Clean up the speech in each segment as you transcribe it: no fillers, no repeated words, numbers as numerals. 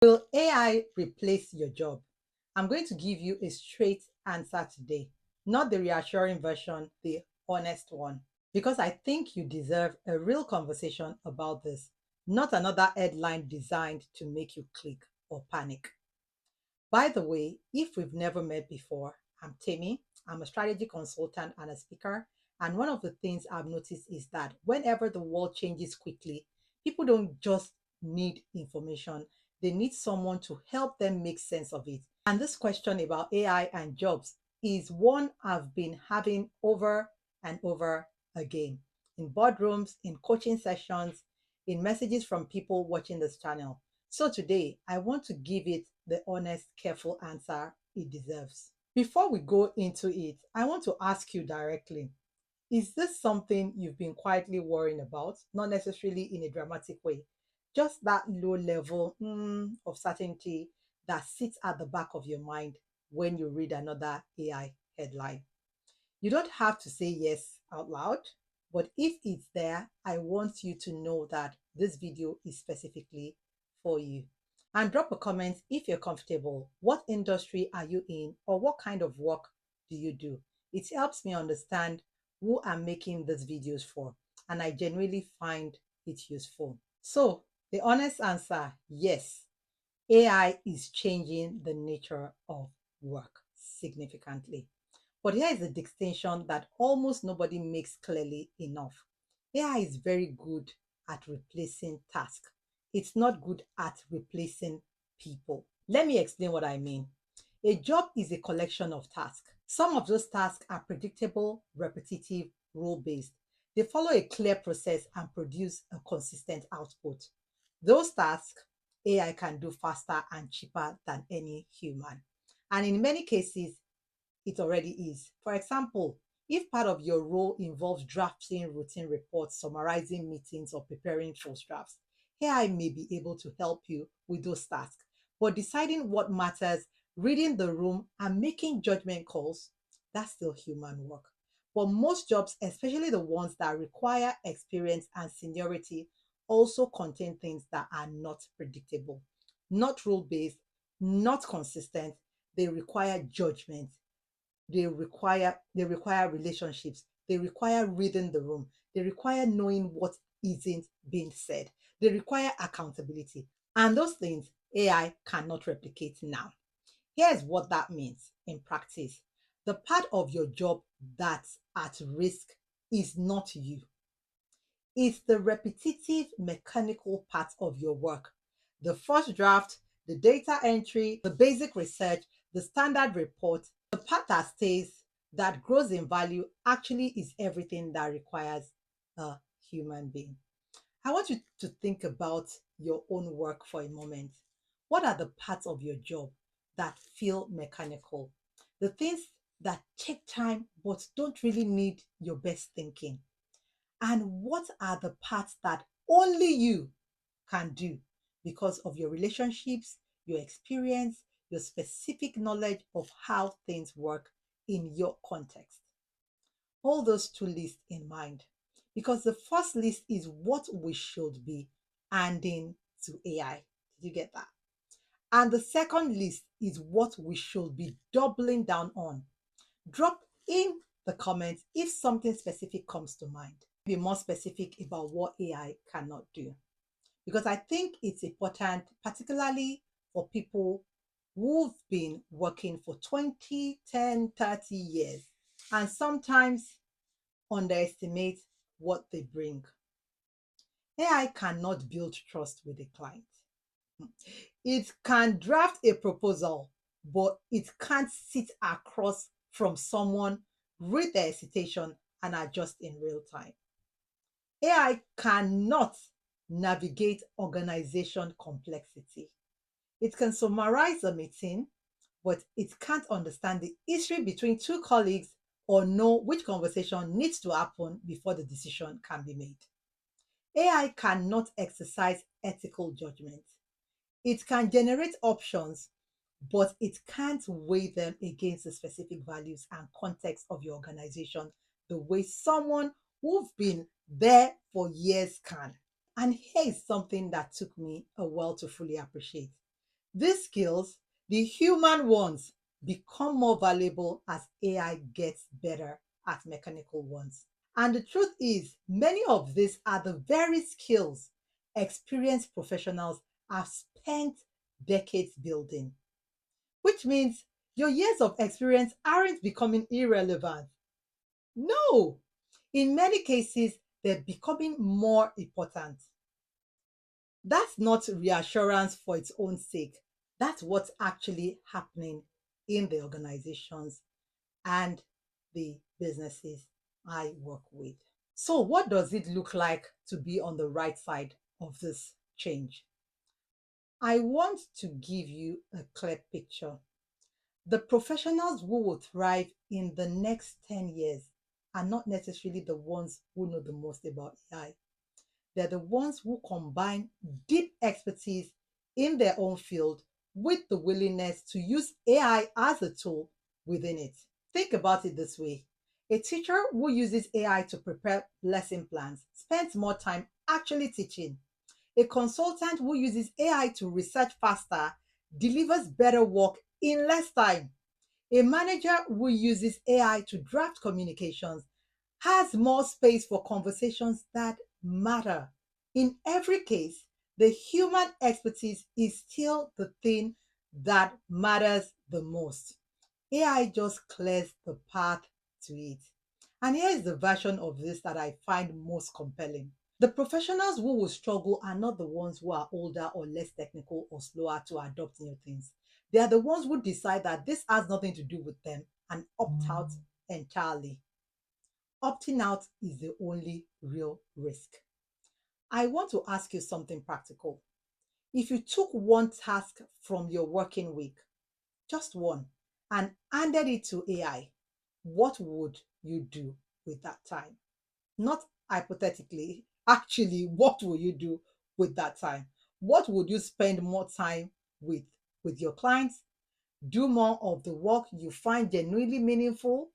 Will AI replace your job? I'm going to give you a straight answer today, not the reassuring version, the honest one, because I think you deserve a real conversation about this, not another headline designed to make you click or panic. By the way, if we've never met before, I'm Tammy. I'm a strategy consultant and a speaker. And one of the things I've noticed is that whenever the world changes quickly, people don't just need information, they need someone to help them make sense of it. And this question about AI and jobs is one I've been having over and over again in boardrooms, in coaching sessions, in messages from people watching this channel. So today, I want to give it the honest, careful answer it deserves. Before we go into it, I want to ask you directly, is this something you've been quietly worrying about? Not necessarily in a dramatic way, just that low level of certainty that sits at the back of your mind when you read another AI headline. You don't have to say yes out loud, but if it's there, I want you to know that this video is specifically for you. And drop a comment if you're comfortable. What industry are you in, or what kind of work do you do? It helps me understand who I'm making these videos for, and I genuinely find it useful. So, the honest answer, yes, AI is changing the nature of work significantly. But here is a distinction that almost nobody makes clearly enough. AI is very good at replacing tasks. It's not good at replacing people. Let me explain what I mean. A job is a collection of tasks. Some of those tasks are predictable, repetitive, rule based. They follow a clear process and produce a consistent output. Those tasks AI can do faster and cheaper than any human. And in many cases, it already is. For example, if part of your role involves drafting routine reports, summarizing meetings, or preparing first drafts, AI may be able to help you with those tasks. But deciding what matters, reading the room, and making judgment calls, that's still human work. But most jobs, especially the ones that require experience and seniority, also contain things that are not predictable, not rule based, not consistent. They require judgment, they require relationships, they require reading the room, they require knowing what isn't being said, they require accountability, and those things AI cannot replicate now. Here's what that means in practice: the part of your job that's at risk is not you, it's the repetitive mechanical part of your work. The first draft, the data entry, the basic research, the standard report, the part that stays, that grows in value, actually is everything that requires a human being. I want you to think about your own work for a moment. What are the parts of your job that feel mechanical? The things that take time but don't really need your best thinking. And what are the parts that only you can do because of your relationships, your experience, your specific knowledge of how things work in your context? Hold those two lists in mind, because the first list is what we should be handing to AI. Did you get that? And the second list is what we should be doubling down on. Drop in the comments if something specific comes to mind. Be more specific about what AI cannot do. Because I think it's important, particularly for people who've been working for 20, 10, 30 years, and sometimes underestimate what they bring. AI cannot build trust with a client. It can draft a proposal, but it can't sit across from someone, read the hesitation, and adjust in real time. AI cannot navigate organization complexity. It can summarize a meeting, but it can't understand the history between two colleagues or know which conversation needs to happen before the decision can be made. AI cannot exercise ethical judgment. It can generate options, but it can't weigh them against the specific values and context of your organization the way someone who've been there for years can. And here is something that took me a while to fully appreciate. These skills, the human ones, become more valuable as AI gets better at mechanical ones. And the truth is, many of these are the very skills experienced professionals have spent decades building, which means your years of experience aren't becoming irrelevant. No, in many cases, they're becoming more important. That's not reassurance for its own sake. That's what's actually happening in the organizations and the businesses I work with. So, what does it look like to be on the right side of this change? I want to give you a clear picture. The professionals who will thrive in the next 10 years are not necessarily the ones who know the most about AI. They're the ones who combine deep expertise in their own field with the willingness to use AI as a tool within it. Think about it this way: a teacher who uses AI to prepare lesson plans spends more time actually teaching. A consultant who uses AI to research faster delivers better work in less time. A manager who uses AI to draft communications has more space for conversations that matter. In every case, the human expertise is still the thing that matters the most. AI just clears the path to it. And here is the version of this that I find most compelling. The professionals who will struggle are not the ones who are older or less technical or slower to adopt new things. They are the ones who decide that this has nothing to do with them and opt out entirely. Opting out is the only real risk. I want to ask you something practical. If you took one task from your working week, just one, and handed it to AI, what would you do with that time? Not hypothetically, actually, what will you do with that time? What would you spend more time with? With your clients? Do more of the work you find genuinely meaningful?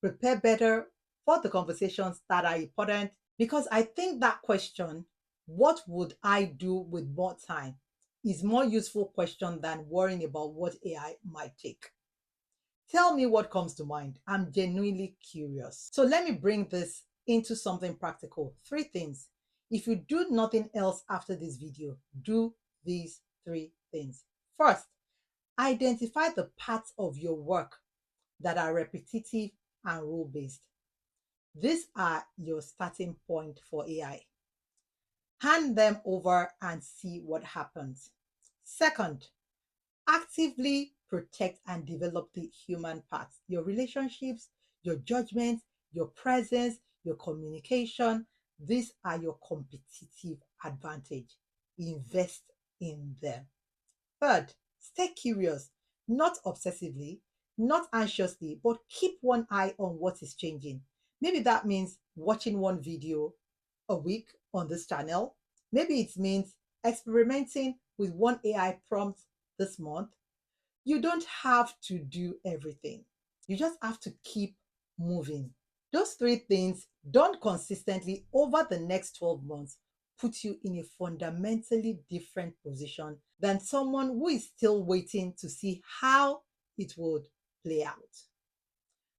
Prepare better for the conversations that are important? Because I think that question, what would I do with more time, is more useful question than worrying about what AI might take. Tell me what comes to mind. I'm genuinely curious. So let me bring this into something practical. Three things. If you do nothing else after this video, do these three things. First, identify the parts of your work that are repetitive and rule-based. These are your starting point for AI. Hand them over and see what happens. Second, actively protect and develop the human parts, your relationships, your judgment, your presence, your communication. These are your competitive advantage. Invest in them. Third, stay curious, not obsessively, not anxiously, but keep one eye on what is changing. Maybe that means watching one video a week on this channel. Maybe it means experimenting with one AI prompt this month. You don't have to do everything. You just have to keep moving. Those three things done consistently over the next 12 months put you in a fundamentally different position than someone who is still waiting to see how it would play out.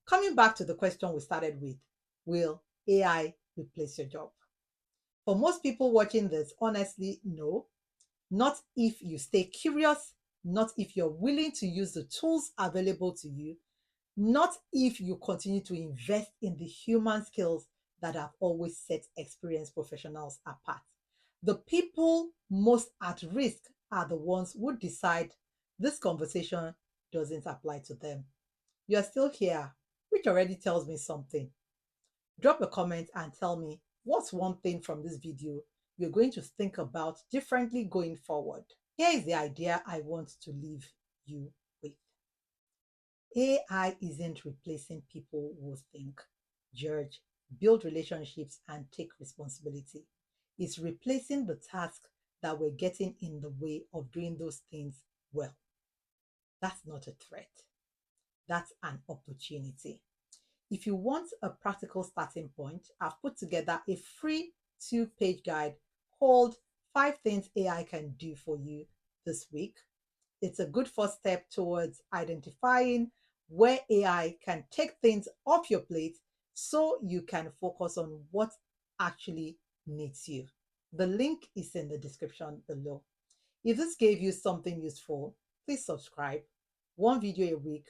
Coming back to the question we started with, will AI replace your job? For most people watching this, honestly, no. Not if you stay curious, not if you're willing to use the tools available to you, not if you continue to invest in the human skills that have always set experienced professionals apart. The people most at risk are the ones who decide this conversation doesn't apply to them. You're still here, which already tells me something. Drop a comment and tell me what's one thing from this video you're going to think about differently going forward. Here is the idea I want to leave you with. AI isn't replacing people who think, judge, build relationships, and take responsibility. It's replacing the tasks that were getting in the way of doing those things well. That's not a threat. That's an opportunity. If you want a practical starting point, I've put together a free 2-page guide called 5 Things AI Can Do for You this week. It's a good first step towards identifying where AI can take things off your plate so you can focus on what actually needs you. The link is in the description below. If this gave you something useful, please subscribe. One video a week,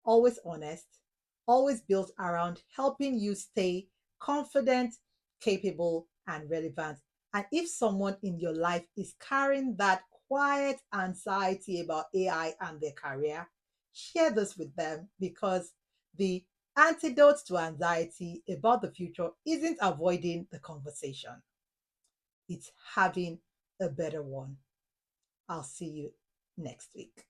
always honest, always built around helping you stay confident, capable, and relevant. And if someone in your life is carrying that quiet anxiety about AI and their career, share this with them, because the antidote to anxiety about the future isn't avoiding the conversation, it's having a better one. I'll see you next week.